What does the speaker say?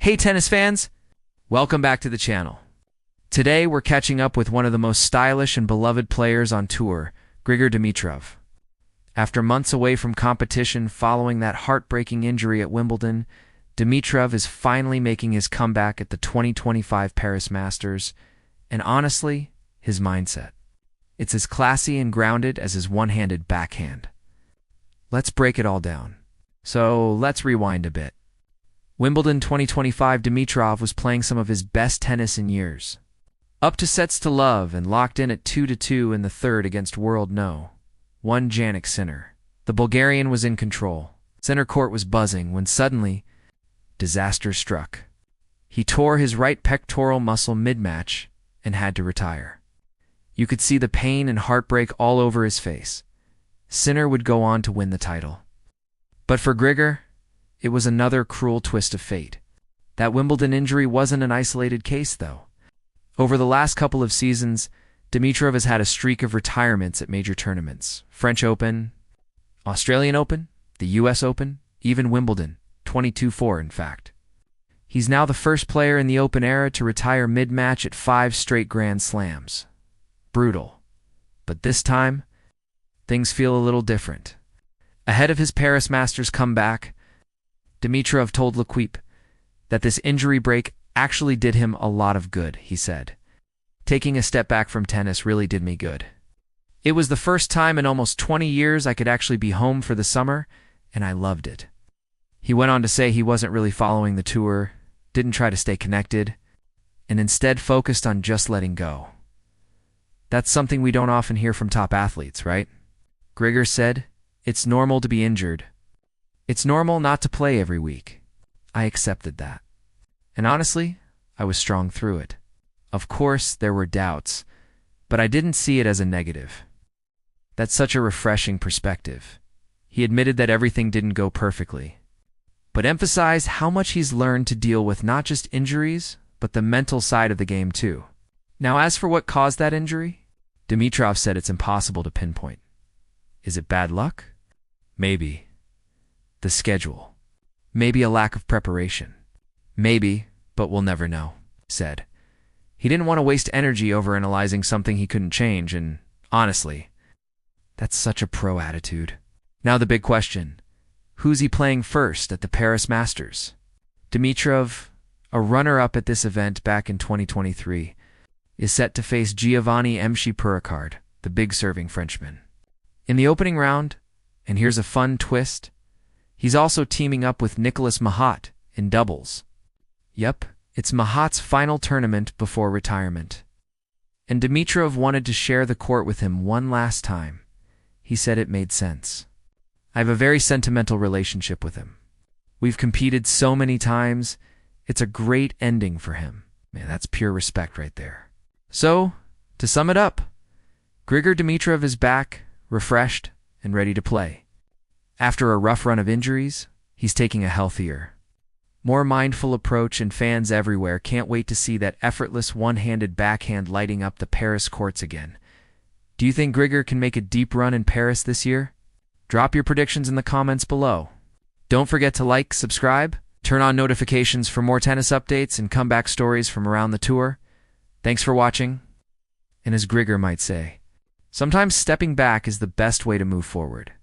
Hey tennis fans! Welcome back to the channel. Today we're catching up with one of the most stylish and beloved players on tour, Grigor Dimitrov. After months away from competition following that heartbreaking injury at Wimbledon, Dimitrov is finally making his comeback at the 2025 Paris Masters, and honestly, his mindset. It's as classy and grounded as his one-handed backhand. Let's break it all down. So let's rewind a bit. Wimbledon 2025 Dimitrov was playing some of his best tennis in years. Up to sets to love and locked in at 2-2 in the third against world no. 1 Jannik Sinner. The Bulgarian was in control. Center court was buzzing when suddenly, disaster struck. He tore his right pectoral muscle mid-match and had to retire. You could see the pain and heartbreak all over his face. Sinner would go on to win the title. But for Grigor, it was another cruel twist of fate. That Wimbledon injury wasn't an isolated case, though. Over the last couple of seasons, Dimitrov has had a streak of retirements at major tournaments. French Open, Australian Open, the US Open, even Wimbledon, 22-4 in fact. He's now the first player in the Open era to retire mid-match at 5 straight Grand Slams. Brutal. But this time, things feel a little different. Ahead of his Paris Masters comeback, Dimitrov told L'Equipe that this injury break actually did him a lot of good, he said. Taking a step back from tennis really did me good. It was the first time in almost 20 years I could actually be home for the summer, and I loved it. He went on to say he wasn't really following the tour, didn't try to stay connected, and instead focused on just letting go. That's something we don't often hear from top athletes, right? Grigor said, "It's normal to be injured. It's normal not to play every week." I accepted that. And honestly, I was strong through it. Of course, there were doubts, but I didn't see it as a negative. That's such a refreshing perspective. He admitted that everything didn't go perfectly, but emphasized how much he's learned to deal with not just injuries, but the mental side of the game too. Now, as for what caused that injury, Dimitrov said it's impossible to pinpoint. Is it bad luck? Maybe. The schedule. Maybe a lack of preparation. Maybe, but we'll never know, said. He didn't want to waste energy over analyzing something he couldn't change, and honestly, that's such a pro attitude. Now the big question. Who's he playing first at the Paris Masters? Dimitrov, a runner-up at this event back in 2023, is set to face Giovanni Puricard, the big serving Frenchman. In the opening round, and here's a fun twist, he's also teaming up with Nicolas Mahut in doubles. Yep, it's Mahut's final tournament before retirement. And Dimitrov wanted to share the court with him one last time. He said it made sense. I have a very sentimental relationship with him. We've competed so many times. It's a great ending for him. Man, that's pure respect right there. So, to sum it up, Grigor Dimitrov is back, refreshed, and ready to play. After a rough run of injuries, he's taking a healthier, more mindful approach, and fans everywhere can't wait to see that effortless one-handed backhand lighting up the Paris courts again. Do you think Grigor can make a deep run in Paris this year? Drop your predictions in the comments below. Don't forget to like, subscribe, turn on notifications for more tennis updates and comeback stories from around the tour. Thanks for watching. And as Grigor might say, sometimes stepping back is the best way to move forward.